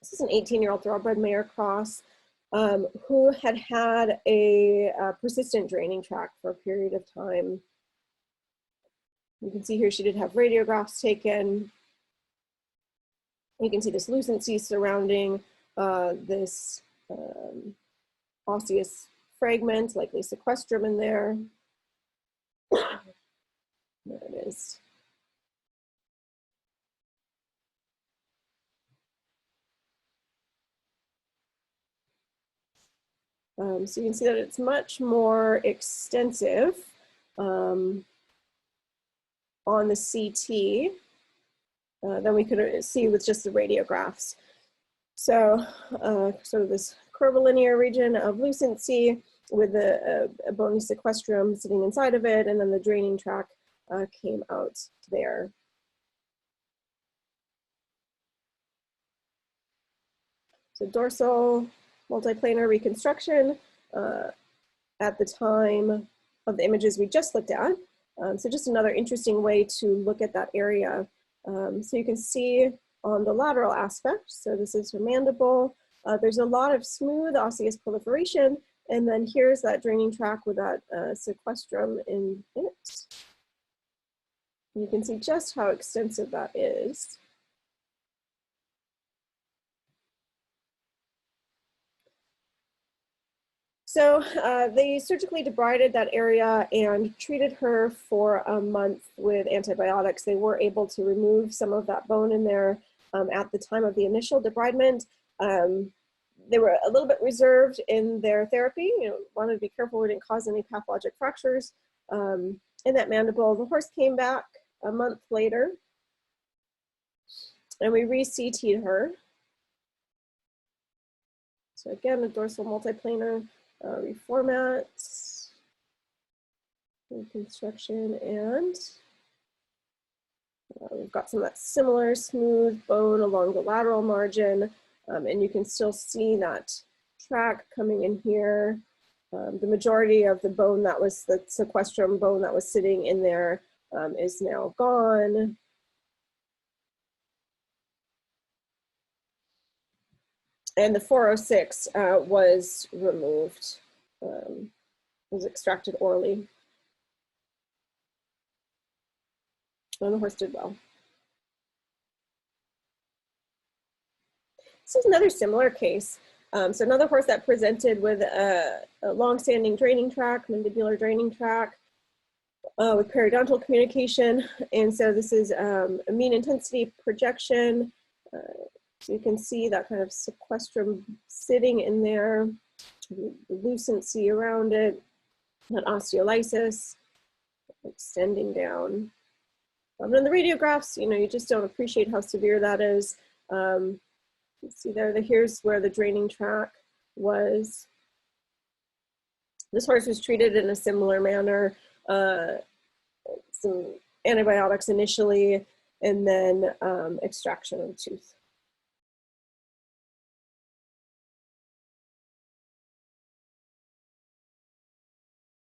This is an 18-year-old thoroughbred mare cross who had had a persistent draining tract for a period of time. You can see here she did have radiographs taken. You can see this lucency surrounding this osseous fragment, likely sequestrum in there. There it is. So you can see that it's much more extensive on the CT than we could see with just the radiographs. So sort of this curvilinear region of lucency with a bony sequestrum sitting inside of it, and then the draining tract came out there. So dorsal multiplanar reconstruction at the time of the images we just looked at. So just another interesting way to look at that area. So you can see on the lateral aspect, so this is her mandible, there's a lot of smooth osseous proliferation, and then here's that draining tract with that sequestrum in it. You can see just how extensive that is. So they surgically debrided that area and treated her for a month with antibiotics. They were able to remove some of that bone in there at the time of the initial debridement. They were a little bit reserved in their therapy. Wanted to be careful we didn't cause any pathologic fractures in that mandible. The horse came back a month later, and we re-CT'd her. So again, a dorsal multiplanar reformat, reconstruction, and we've got some of that similar smooth bone along the lateral margin, and you can still see that track coming in here. The majority of the bone that was the sequestrum bone that was sitting in there is now gone. And the 406 was removed, was extracted orally. And the horse did well. This is another similar case. So another horse that presented with a long-standing draining tract, mandibular draining tract, with periodontal communication. And so this is a mean intensity projection. So you can see that kind of sequestrum sitting in there, the lucency around it, that osteolysis extending down. And the radiographs, you just don't appreciate how severe that is. You see there, here's where the draining tract was. This horse was treated in a similar manner, some antibiotics initially, and then extraction of the tooth.